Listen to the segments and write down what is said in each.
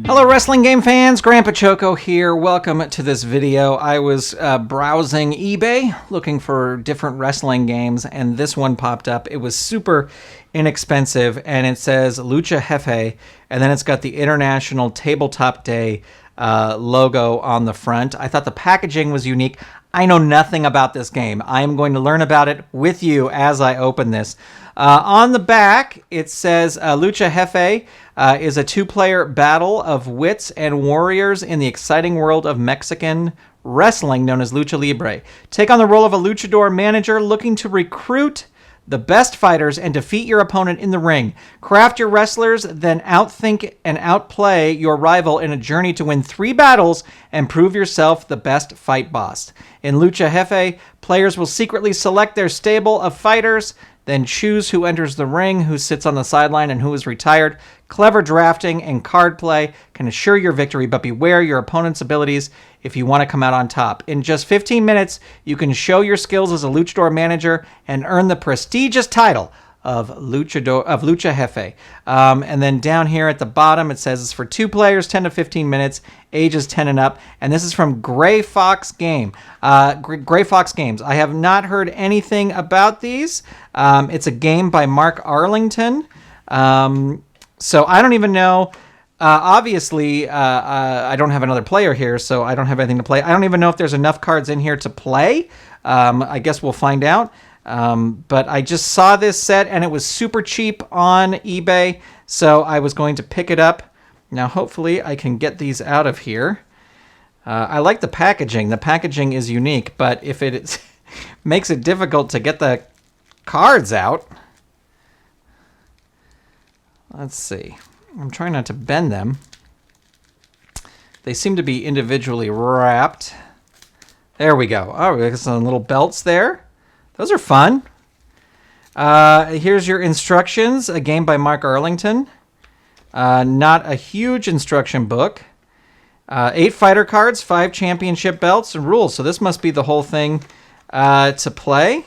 Hello wrestling game fans, Grandpa Choco here. Welcome to this video. I was browsing eBay looking for different wrestling games and this one popped up. It was super inexpensive and it says Lucha Jefe and then it's got the International Tabletop Day logo on the front. I thought the packaging was unique. I know nothing about this game. I am going to learn about it with you as I open this. On the back, it says Lucha Jefe is a two-player battle of wits and warriors in the exciting world of Mexican wrestling known as Lucha Libre. Take on the role of a luchador manager looking to recruit the best fighters and defeat your opponent in the ring. Craft your wrestlers, then outthink and outplay your rival in a journey to win 3 battles and prove yourself the best fight boss. In Lucha Jefe, players will secretly select their stable of fighters, then choose who enters the ring, who sits on the sideline, and who is retired. Clever drafting and card play can assure your victory, but beware your opponent's abilities if you want to come out on top. In just 15 minutes, you can show your skills as a luchador manager and earn the prestigious title of Lucha Jefe. And then down here at the bottom, it says it's for 2 players, 10 to 15 minutes, ages 10 and up. And this is from Gray Fox Games. I have not heard anything about these. It's a game by Mark Arlington. So I don't even know. Obviously, I don't have another player here, so I don't have anything to play. I don't even know if there's enough cards in here to play. I guess we'll find out. But I just saw this set, and it was super cheap on eBay, so I was going to pick it up. Now, hopefully, I can get these out of here. I like the packaging. The packaging is unique, but if it makes it difficult to get the cards out... Let's see. I'm trying not to bend them. They seem to be individually wrapped. There we go. Oh, there's some little belts there. Those are fun. Here's your instructions. A game by Mark Arlington. Not a huge instruction book. 8 fighter cards, 5 championship belts, and rules. So this must be the whole thing to play.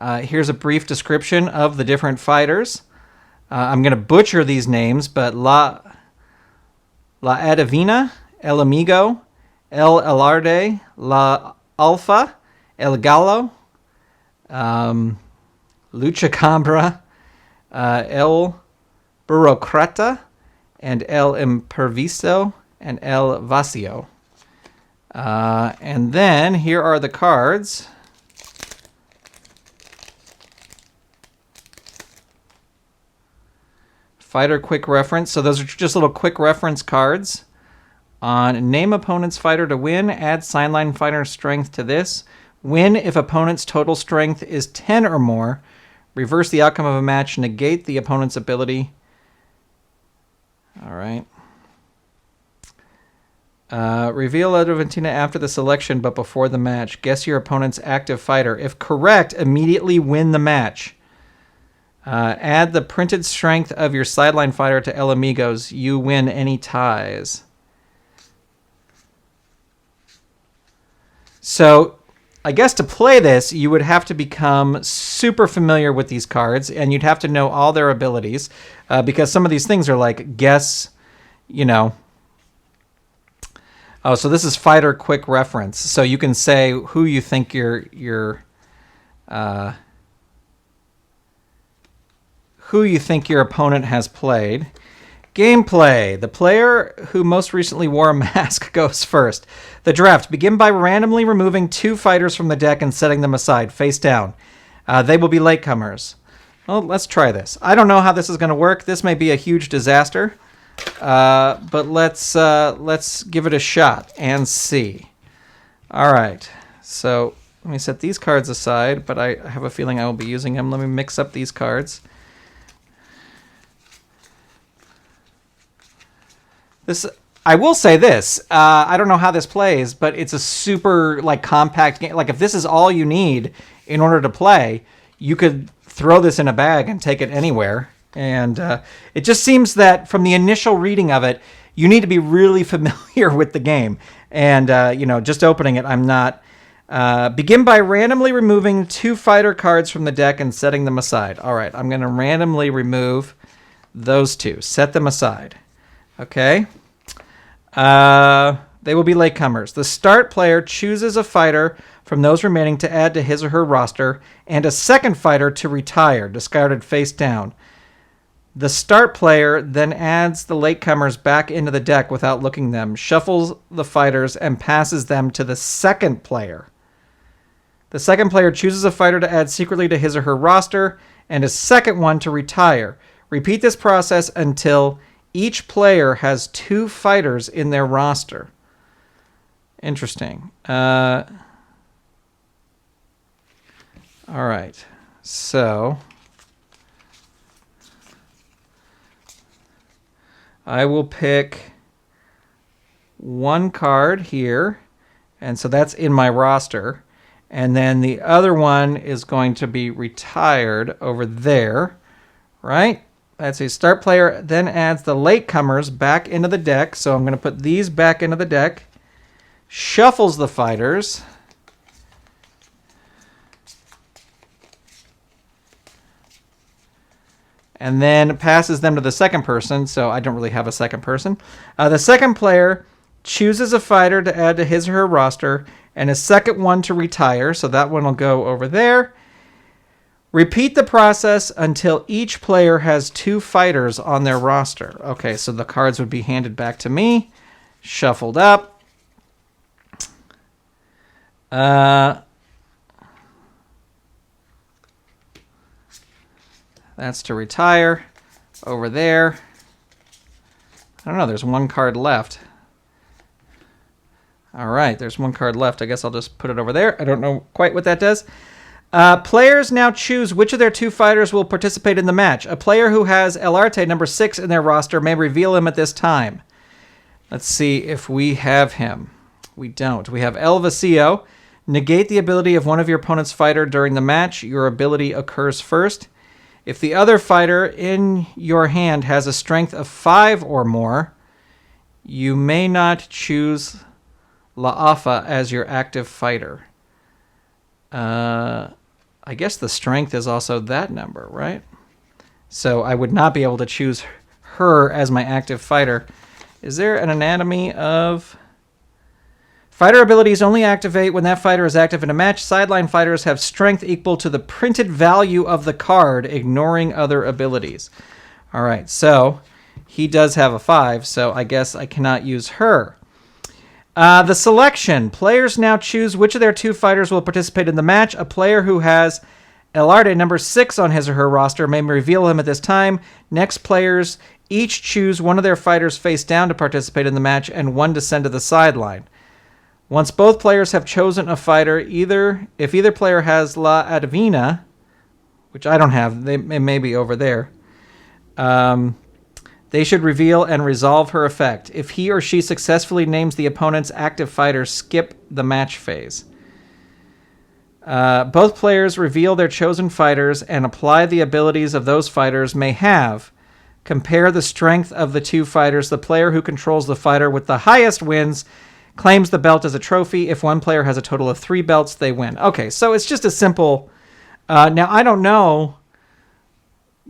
Here's a brief description of the different fighters. I'm going to butcher these names, but La Adivina, El Amigo, El Alarde, La Alfa, El Gallo, Lucha Cabra, El Burocrata, and El Imperviso, and El Vacío. And then here are the cards. Fighter quick reference. So those are just little quick reference cards. On name opponent's fighter to win, add sideline fighter strength to this. Win if opponent's total strength is 10 or more. Reverse the outcome of a match. Negate the opponent's ability. All right. Reveal Adventina after the selection but before the match. Guess your opponent's active fighter. If correct, immediately win the match. Add the printed strength of your sideline fighter to El Amigos. You win any ties. So, I guess to play this, you would have to become super familiar with these cards, and you'd have to know all their abilities, because some of these things are like, guess, you know. Oh, so this is fighter quick reference. So you can say who you think your opponent has played. Gameplay. The player who most recently wore a mask goes first. The draft. Begin by randomly removing 2 fighters from the deck and setting them aside, face down. They will be latecomers. Well, let's try this. I don't know how this is going to work. This may be a huge disaster. But let's give it a shot and see. All right. So let me set these cards aside, but I have a feeling I will be using them. Let me mix up these cards. I will say this. I don't know how this plays, but it's a super compact game. Like if this is all you need in order to play, you could throw this in a bag and take it anywhere. And it just seems that from the initial reading of it, you need to be really familiar with the game. And just opening it, I'm not Begin by randomly removing 2 fighter cards from the deck and setting them aside. All right, I'm going to randomly remove those 2. Set them aside. Okay. They will be latecomers. The start player chooses a fighter from those remaining to add to his or her roster, and a second fighter to retire, discarded face down. The start player then adds the latecomers back into the deck without looking them, shuffles the fighters, and passes them to the second player. The second player chooses a fighter to add secretly to his or her roster, and a second one to retire. Repeat this process until each player has 2 fighters in their roster. Interesting. All right, so I will pick 1 card here, and so that's in my roster, and then the other one is going to be retired over there, right? That's a start player, then adds the latecomers back into the deck, so I'm going to put these back into the deck, shuffles the fighters, and then passes them to the second person, so I don't really have a second person. The second player chooses a fighter to add to his or her roster, and a second one to retire, so that one will go over there. Repeat the process until each player has 2 fighters on their roster. Okay, so the cards would be handed back to me, shuffled up. That's to retire over there. I don't know, there's 1 card left. All right, there's 1 card left. I guess I'll just put it over there. I don't know quite what that does. Players now choose which of their 2 fighters will participate in the match. A player who has El Arte number 6 in their roster may reveal him at this time. Let's see if we have him. We don't. We have El Vacío. Negate the ability of one of your opponent's fighter during the match. Your ability occurs first. If the other fighter in your hand has a strength of 5 or more, you may not choose La Afa as your active fighter. I guess the strength is also that number, right? So I would not be able to choose her as my active fighter. Is there an anatomy of... Fighter abilities only activate when that fighter is active in a match. Sideline fighters have strength equal to the printed value of the card, ignoring other abilities. All right, so he does have a 5, so I guess I cannot use her. The selection. Players now choose which of their 2 fighters will participate in the match. A player who has El Arte number 6 on his or her roster may reveal him at this time. Next players each choose one of their fighters face down to participate in the match and 1 to send to the sideline. Once both players have chosen a fighter, if either player has La Adivina, which I don't have, it may be over there, they should reveal and resolve her effect. If he or she successfully names the opponent's active fighter, skip the match phase. Both players reveal their chosen fighters and apply the abilities of those fighters may have. Compare the strength of the 2 fighters. The player who controls the fighter with the highest wins, claims the belt as a trophy. If one player has a total of 3 belts, they win. Okay, so it's just a simple... now, I don't know...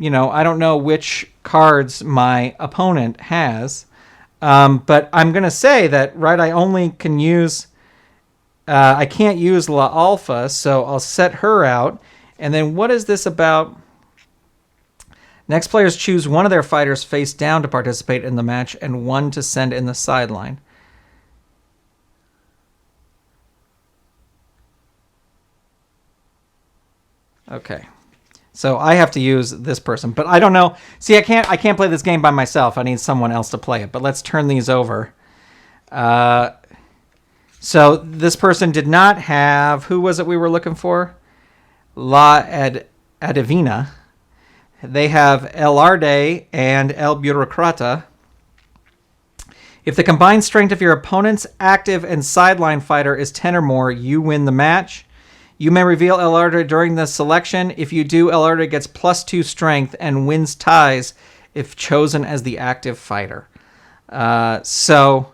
I don't know which cards my opponent has. But I'm going to say that, right, I only can use... I can't use La Alpha, so I'll set her out. And then what is this about? Next players choose one of their fighters face down to participate in the match and 1 to send in the sideline. Okay, so I have to use this person, but I don't know. See, I can't play this game by myself. I need someone else to play it. But let's turn these over. So this person did not have, who was it we were looking for? La Adivina. They have El Arde and El Burocrata. If the combined strength of your opponent's active and sideline fighter is 10 or more, you win the match. You may reveal El Arde during the selection. If you do, El Arde gets +2 strength and wins ties if chosen as the active fighter. So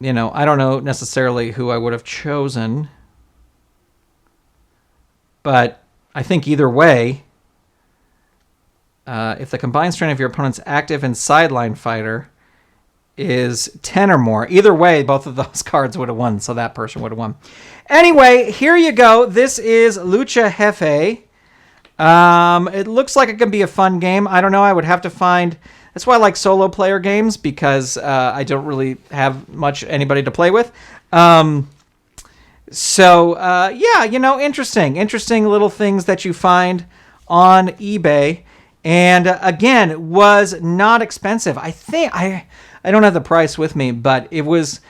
you know, I don't know necessarily who I would have chosen, but I think either way, if the combined strength of your opponent's active and sideline fighter is 10 or more, either way, both of those cards would have won, so that person would have won. Anyway, here you go. This is Lucha Jefe. It looks like it can be a fun game. I don't know. I would have to find... That's why I like solo player games, because I don't really have much anybody to play with. Yeah, you know, interesting little things that you find on eBay. And again, was not expensive. I think I don't have the price with me, but it was,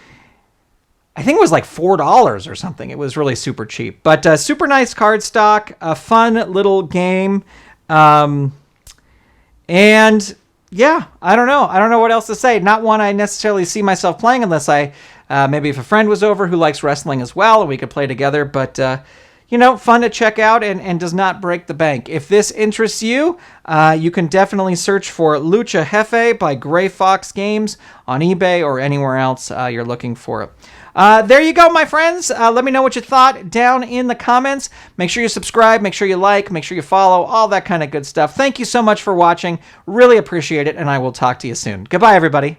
I think it was like $4 or something. It was really super cheap, but super nice card stock, a fun little game. And yeah, I don't know what else to say. Not one I necessarily see myself playing unless I, maybe if a friend was over who likes wrestling as well, and we could play together. But, you know, fun to check out and does not break the bank. If this interests you, you can definitely search for Lucha Jefe by Gray Fox Games on eBay or anywhere else you're looking for it. There you go, my friends. Let me know what you thought down in the comments. Make sure you subscribe, make sure you like, make sure you follow, all that kind of good stuff. Thank you so much for watching. Really appreciate it, and I will talk to you soon. Goodbye, everybody.